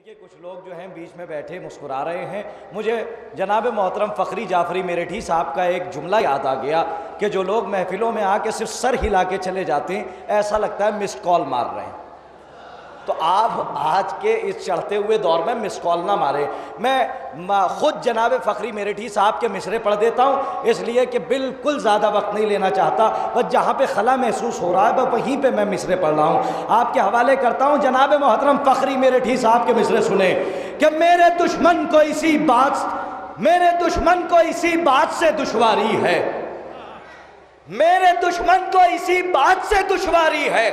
देखिए कुछ लोग जो हैं बीच में बैठे मुस्कुरा रहे हैं। मुझे जनाब मोहतरम फ़खरी जाफरी मेरठी साहब का एक जुमला याद आ गया कि जो लोग महफिलों में आके सिर्फ सर हिला के चले जाते हैं, ऐसा लगता है मिस्ड कॉल मार रहे हैं। तो आप आज के इस चढ़ते हुए दौर में मिस कॉल ना मारे। मैं खुद जनाब फ़खरी मेरठी साहब के मिसरे पढ़ देता हूँ, इसलिए कि बिल्कुल ज़्यादा वक्त नहीं लेना चाहता। बस जहाँ पे खला महसूस हो रहा है बस वहीं पे मैं मिसरे पढ़ रहा हूँ। आपके हवाले करता हूँ। जनाब मोहतरम फ़खरी मेरठी साहब के मिसरे सुने कि मेरे दुश्मन को इसी बात से दुश्वारी है, मेरे दुश्मन को इसी बात से दुश्वारी है,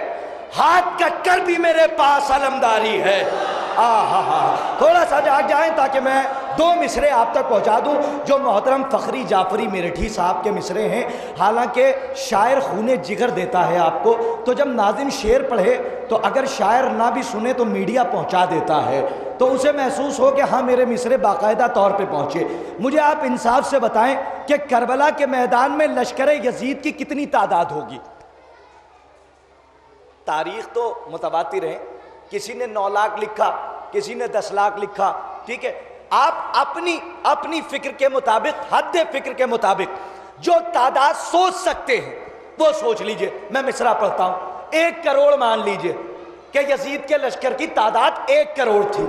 हाथ कट कर भी मेरे पास अलमदारी है। थोड़ा सा जाग जाएं ताकि मैं दो मिसरे आप तक पहुंचा दूं जो मोहतरम फ़खरी जाफरी मेरठी साहब के मिसरे हैं। हालांकि शायर खूने जिगर देता है आपको, तो जब नाज़िम शेर पढ़े तो अगर शायर ना भी सुने तो मीडिया पहुंचा देता है, तो उसे महसूस हो कि हाँ मेरे मिसरे बाकायदा तौर पे पहुंचे। मुझे आप इंसाफ से बताएं कि करबला के मैदान में लश्कर यजीद की कितनी तादाद होगी? तारीख तो मुतवातिर है, किसी ने 9 लाख लिखा, किसी ने 10 लाख लिखा, ठीक है। आप अपनी फिक्र के मुताबिक, हद फिक्र के मुताबिक जो तादाद सोच सकते हैं वो सोच लीजिए। मैं मिसरा पढ़ता हूं। 1 करोड़ मान लीजिए कि यजीद के लश्कर की तादाद 1 करोड़ थी।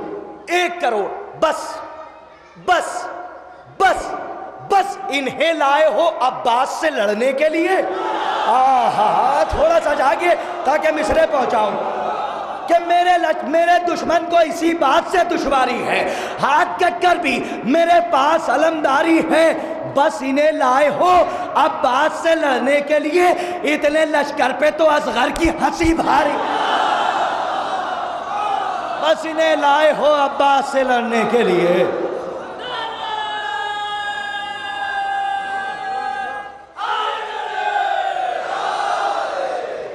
1 करोड़ बस इन्हें लाए हो अब्बास से लड़ने के लिए। थोड़ा सा जागिए ताकि मिसरे पहुंचाऊं कि मेरे दुश्मन को इसी बात से दुश्वारी है, हाथ कट कर भी मेरे पास अलमदारी है, बस इन्हें लाए हो अब्बास से लड़ने के लिए, इतने लश्कर पे तो असगर की हंसी भारी, बस इन्हें लाए हो अब्बास से लड़ने के लिए।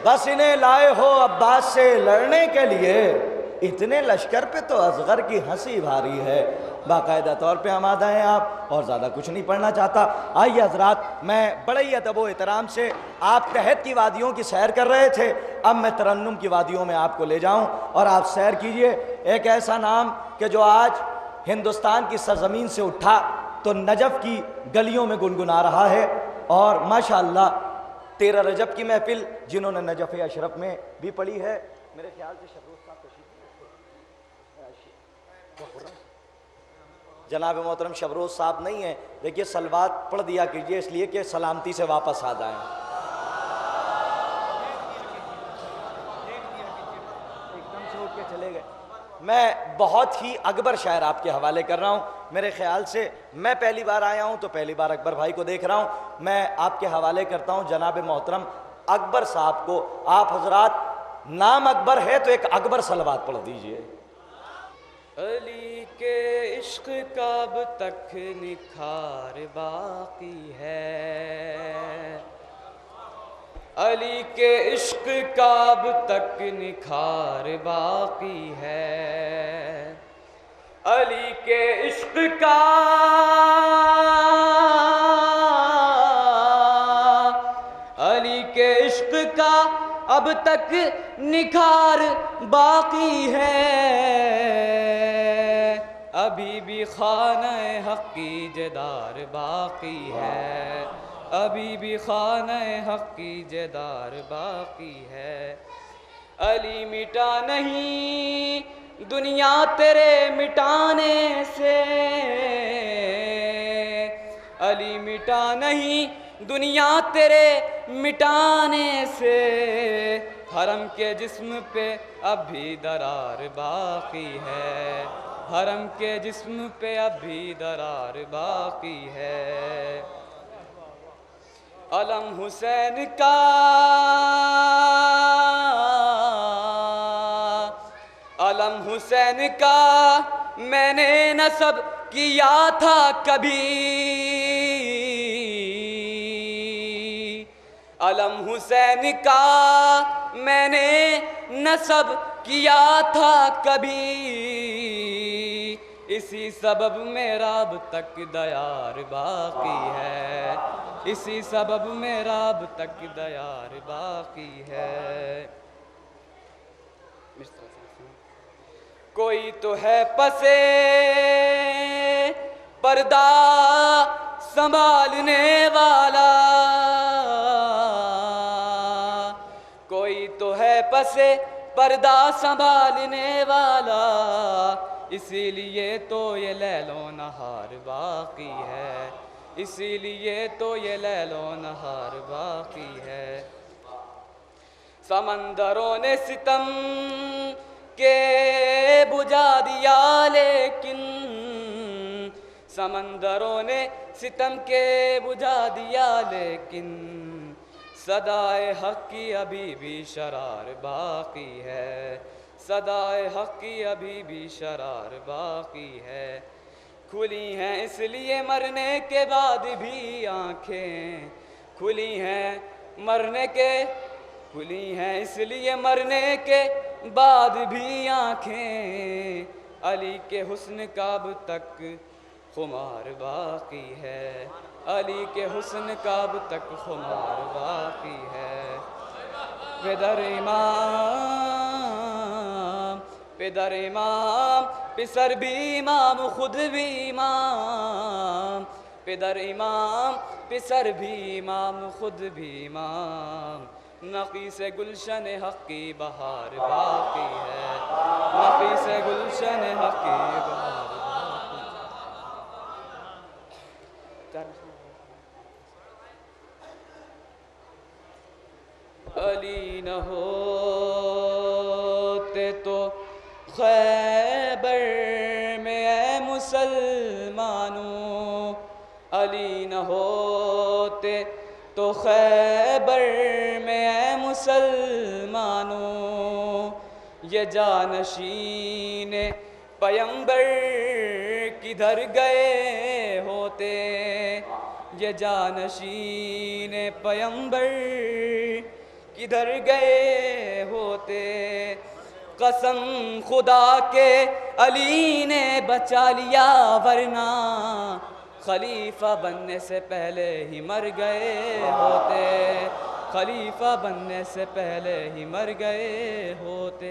बस इन्हें लाए हो अब्बास से लड़ने के लिए, इतने लश्कर पे तो असगर की हंसी भारी है। बाकायदा तौर पे आमादा हैं आप, और ज़्यादा कुछ नहीं पढ़ना चाहता। आइए हजरात, मैं बड़े ही अदब व एहतराम से, आप तहत की वादियों की सैर कर रहे थे, अब मैं तरन्नुम की वादियों में आपको ले जाऊं और आप सैर कीजिए। एक ऐसा नाम कि जो आज हिंदुस्तान की सरजमीन से उठा तो नजफ़ की गलियों में गुनगुना रहा है। और माशाअल्लाह 13 रजब की महफिल जिन्होंने नजफ़ अशरफ में भी पढ़ी है, मेरे ख्याल से शबरोज साहब जनाब मोहतरम शबरोज साहब नहीं है। देखिए सलवात पढ़ दिया कीजिए, इसलिए कि सलामती से वापस आ जाएं। एकदम से उठ के चले गए। मैं बहुत ही अकबर शायर आपके हवाले कर रहा हूँ। मेरे ख्याल से मैं पहली बार आया हूँ तो पहली बार अकबर भाई को देख रहा हूँ। मैं आपके हवाले करता हूँ जनाब मोहतरम अकबर साहब को। आप हजरात, नाम अकबर है तो एक अकबर सलवात पढ़ दीजिए। अली के इश्क का अब तक निखार बाकी है, अली के इश्क का अब तक निखार बाकी है, अली के इश्क का, अली के इश्क का अब तक निखार बाकी है, अभी भी खाने हक़ की जदार बाकी है, अभी भी खाने हक़ की जदार बाकी है। अली मिटा नहीं दुनिया तेरे मिटाने से, अली मिटा नहीं दुनिया तेरे मिटाने से, हरम के जिस्म पे अब भी दरार बाकी है, हरम के जिस्म पे अब भी दरार बाकी है। अलम हुसैन का, अलम हुसैन का मैंने नसब किया था कभी, अलम हुसैन का मैंने नसब किया था कभी, इसी सबब मेरा अब तक दयार बाकी है, इसी सबब मेरा अब तक दयार बाकी है। कोई तो है पसे पर्दा संभालने वाला, कोई तो है पसे पर्दा संभालने वाला, इसीलिए तो ये लैलो नहार बाकी है, इसीलिए तो ये लैलो नहार बाकी है। समंदरों ने सितम के बुझा दिया लेकिन, समंदरों ने सितम के बुझा दिया लेकिन, सदाए हक की अभी भी शरार बाकी है, सदाए हक की अभी भी शरार बाकी है। खुली हैं इसलिए मरने के बाद भी आँखें, खुली हैं मरने के, खुली हैं इसलिए मरने के बाद भी आँखें, अली के हुस्न का अब तक खुमार बाकी है, अली के हुस्न का अब तक खुमार बाकी है। पेदर इमाम, पेदर इमाम, पिसर भी इमाम, खुद भी इमाम, पेदर इमाम, पिसर भी इमाम, खुद भी इमाम। नक़ी से गुलशन हक़ की बहार बाकी है, नक़ी से गुलशन हक़ की बहार बाकी। अली न होते तो खैबर में ऐ मुसलमानों, अली न होते तो खैबर में ऐ मुसलमानों, ये जानशीन पैगंबर किधर गए होते, ये जानशीन पैगंबर किधर गए होते। कसम खुदा के अली ने बचा लिया, वरना खलीफा बनने से पहले ही मर गए होते, खलीफा बनने से पहले ही मर गए होते।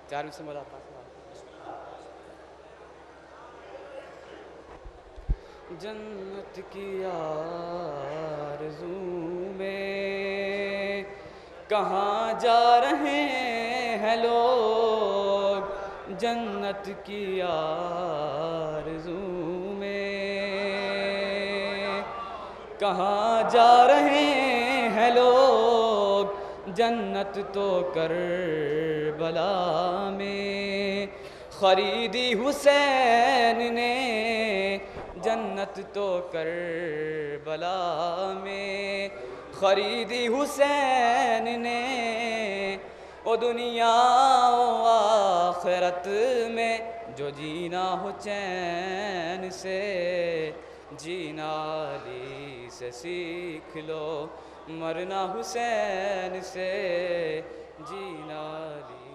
चार में से बोला जन्नत की आरज़ू में कहाँ जा रहे हैं लोग, जन्नत की आरज़ू में कहाँ जा रहे हैं लोग, जन्नत तो करबला में खरीदी हुसैन ने, जन्नत तो करबला में खरीदी हुसैन ने। ओ दुनिया ओ आखिरत में जो जीना हो चैन से, जीना अली से सीख लो, मरना हुसैन से, जीना अली